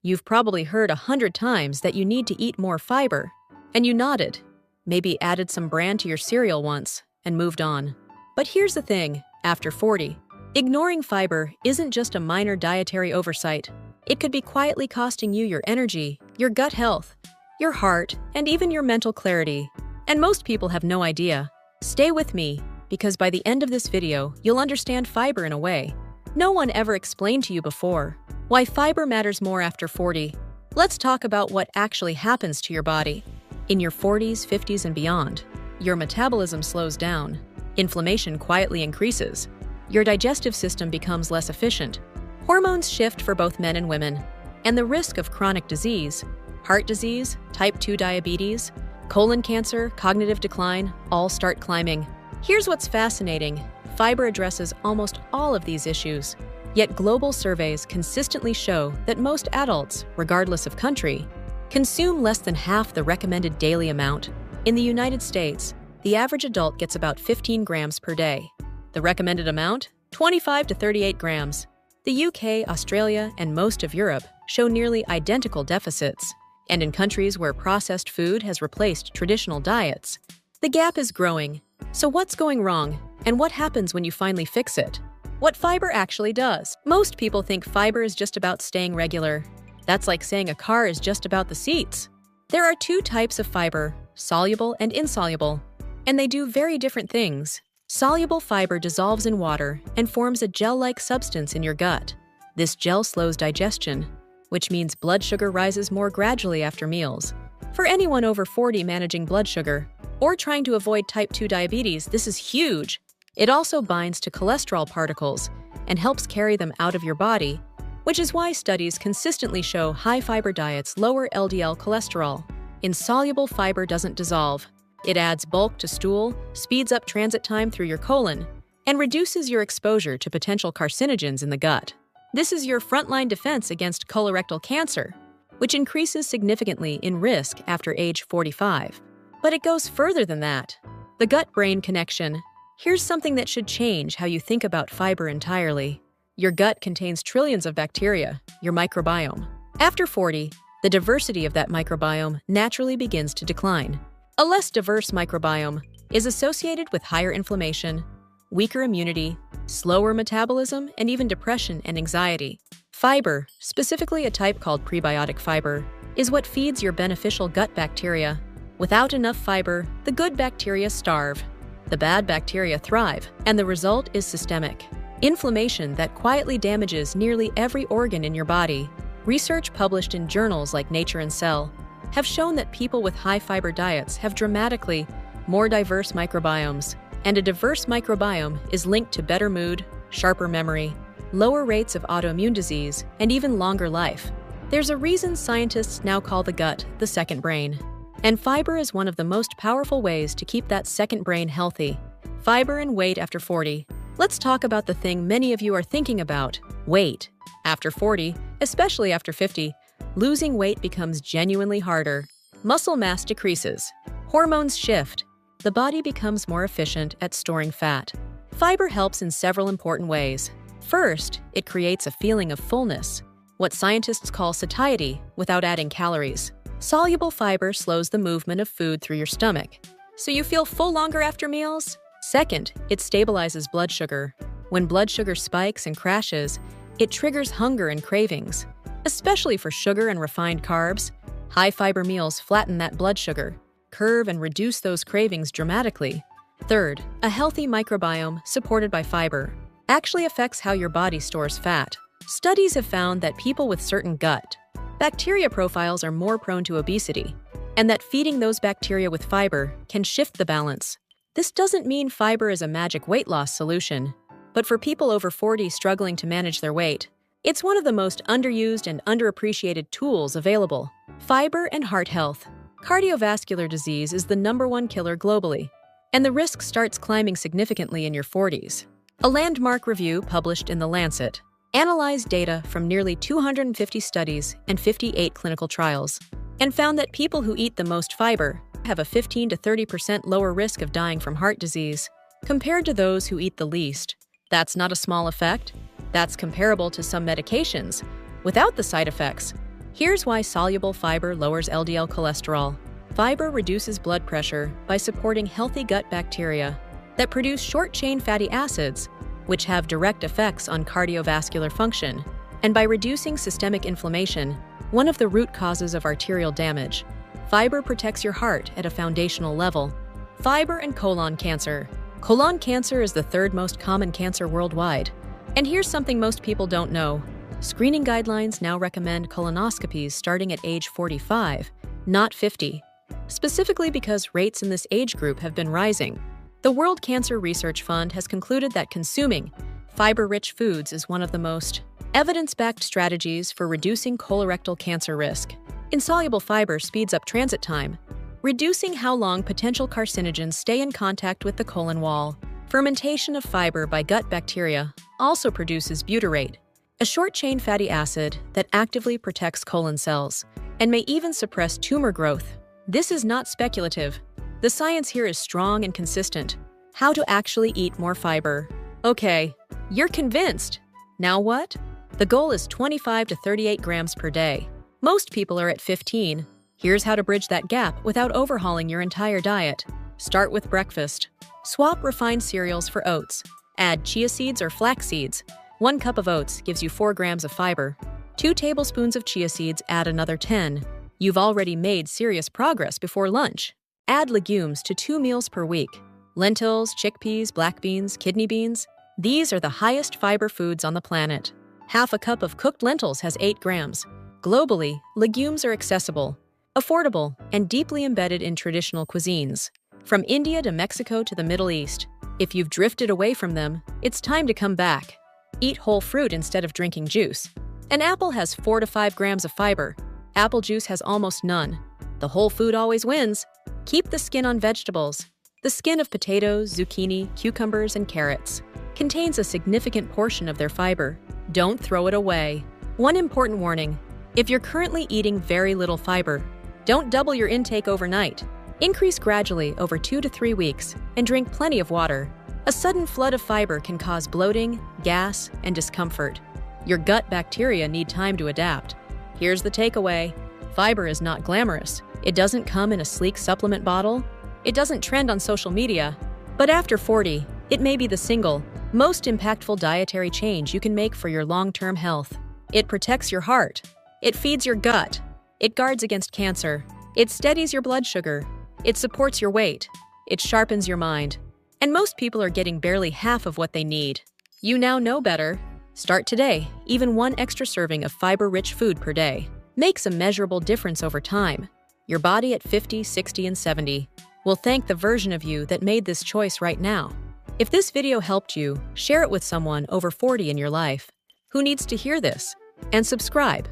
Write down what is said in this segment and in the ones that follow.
You've probably heard 100 times that you need to eat more fiber, and you nodded, maybe added some bran to your cereal once, and moved on. But here's the thing, after 40, ignoring fiber isn't just a minor dietary oversight. It could be quietly costing you your energy, your gut health, your heart, and even your mental clarity. And most people have no idea. Stay with me, because by the end of this video, you'll understand fiber in a way no one ever explained to you before. Why fiber matters more after 40. Let's talk about what actually happens to your body. In your 40s, 50s, and beyond, your metabolism slows down. Inflammation quietly increases. Your digestive system becomes less efficient. Hormones shift for both men and women. And the risk of chronic disease, heart disease, type 2 diabetes, colon cancer, cognitive decline, all start climbing. Here's what's fascinating. Fiber addresses almost all of these issues. Yet global surveys consistently show that most adults, regardless of country, consume less than half the recommended daily amount. In the United States, the average adult gets about 15 grams per day. The recommended amount? 25 to 38 grams. The UK, Australia, and most of Europe show nearly identical deficits. And in countries where processed food has replaced traditional diets, the gap is growing. So what's going wrong, and what happens when you finally fix it? What fiber actually does. Most people think fiber is just about staying regular. That's like saying a car is just about the seats. There are two types of fiber, soluble and insoluble, and they do very different things. Soluble fiber dissolves in water and forms a gel-like substance in your gut. This gel slows digestion, which means blood sugar rises more gradually after meals. For anyone over 40 managing blood sugar, or trying to avoid type 2 diabetes, this is huge. It also binds to cholesterol particles and helps carry them out of your body, which is why studies consistently show high-fiber diets lower LDL cholesterol. Insoluble fiber doesn't dissolve. It adds bulk to stool, speeds up transit time through your colon, and reduces your exposure to potential carcinogens in the gut. This is your frontline defense against colorectal cancer, which increases significantly in risk after age 45. But it goes further than that. The gut-brain connection. Here's something that should change how you think about fiber entirely. Your gut contains trillions of bacteria, your microbiome. After 40, the diversity of that microbiome naturally begins to decline. A less diverse microbiome is associated with higher inflammation, weaker immunity, slower metabolism, and even depression and anxiety. Fiber, specifically a type called prebiotic fiber, is what feeds your beneficial gut bacteria. Without enough fiber, the good bacteria starve. The bad bacteria thrive, and the result is systemic inflammation that quietly damages nearly every organ in your body. Research published in journals like Nature and Cell have shown that people with high-fiber diets have dramatically more diverse microbiomes, and a diverse microbiome is linked to better mood, sharper memory, lower rates of autoimmune disease, and even longer life. There's a reason scientists now call the gut the second brain. And fiber is one of the most powerful ways to keep that second brain healthy. Fiber and weight after 40. Let's talk about the thing many of you are thinking about, weight. After 40, especially after 50, losing weight becomes genuinely harder. Muscle mass decreases. Hormones shift. The body becomes more efficient at storing fat. Fiber helps in several important ways. First, it creates a feeling of fullness, what scientists call satiety, without adding calories. Soluble fiber slows the movement of food through your stomach, so you feel full longer after meals. Second, it stabilizes blood sugar. When blood sugar spikes and crashes, it triggers hunger and cravings, especially for sugar and refined carbs. High-fiber meals flatten that blood sugar curve and reduce those cravings dramatically. Third, a healthy microbiome supported by fiber actually affects how your body stores fat. Studies have found that people with certain gut bacteria profiles are more prone to obesity, and that feeding those bacteria with fiber can shift the balance. This doesn't mean fiber is a magic weight loss solution, but for people over 40 struggling to manage their weight, it's one of the most underused and underappreciated tools available. Fiber and heart health. Cardiovascular disease is the #1 killer globally, and the risk starts climbing significantly in your 40s. A landmark review published in The Lancet analyzed data from nearly 250 studies and 58 clinical trials, and found that people who eat the most fiber have a 15 to 30% lower risk of dying from heart disease compared to those who eat the least. That's not a small effect. That's comparable to some medications without the side effects. Here's why soluble fiber lowers LDL cholesterol. Fiber reduces blood pressure by supporting healthy gut bacteria that produce short-chain fatty acids, which have direct effects on cardiovascular function, and by reducing systemic inflammation, one of the root causes of arterial damage. Fiber protects your heart at a foundational level. Fiber and colon cancer. Colon cancer is the third most common cancer worldwide. And here's something most people don't know. Screening guidelines now recommend colonoscopies starting at age 45, not 50, specifically because rates in this age group have been rising. The World Cancer Research Fund has concluded that consuming fiber-rich foods is one of the most evidence-backed strategies for reducing colorectal cancer risk. Insoluble fiber speeds up transit time, reducing how long potential carcinogens stay in contact with the colon wall. Fermentation of fiber by gut bacteria also produces butyrate, a short-chain fatty acid that actively protects colon cells and may even suppress tumor growth. This is not speculative. The science here is strong and consistent. How to actually eat more fiber. Okay, you're convinced. Now what? The goal is 25 to 38 grams per day. Most people are at 15. Here's how to bridge that gap without overhauling your entire diet. Start with breakfast. Swap refined cereals for oats. Add chia seeds or flax seeds. 1 cup of oats gives you 4 grams of fiber. 2 tablespoons of chia seeds add another 10. You've already made serious progress before lunch. Add legumes to 2 meals per week. Lentils, chickpeas, black beans, kidney beans. These are the highest fiber foods on the planet. Half a cup of cooked lentils has 8 grams. Globally, legumes are accessible, affordable, and deeply embedded in traditional cuisines. From India to Mexico to the Middle East. If you've drifted away from them, it's time to come back. Eat whole fruit instead of drinking juice. An apple has 4 to 5 grams of fiber. Apple juice has almost none. The whole food always wins. Keep the skin on vegetables. The skin of potatoes, zucchini, cucumbers, and carrots contains a significant portion of their fiber. Don't throw it away. One important warning: if you're currently eating very little fiber, don't double your intake overnight. Increase gradually over 2 to 3 weeks and drink plenty of water. A sudden flood of fiber can cause bloating, gas, and discomfort. Your gut bacteria need time to adapt. Here's the takeaway: fiber is not glamorous. It doesn't come in a sleek supplement bottle. It doesn't trend on social media. But after 40, it may be the single, most impactful dietary change you can make for your long-term health. It protects your heart. It feeds your gut. It guards against cancer. It steadies your blood sugar. It supports your weight. It sharpens your mind. And most people are getting barely half of what they need. You now know better. Start today. Even 1 extra serving of fiber-rich food per day makes a measurable difference over time. Your body at 50, 60, and 70 will thank the version of you that made this choice right now. If this video helped you, share it with someone over 40 in your life who needs to hear this. And subscribe,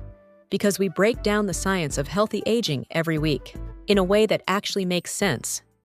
because we break down the science of healthy aging every week in a way that actually makes sense.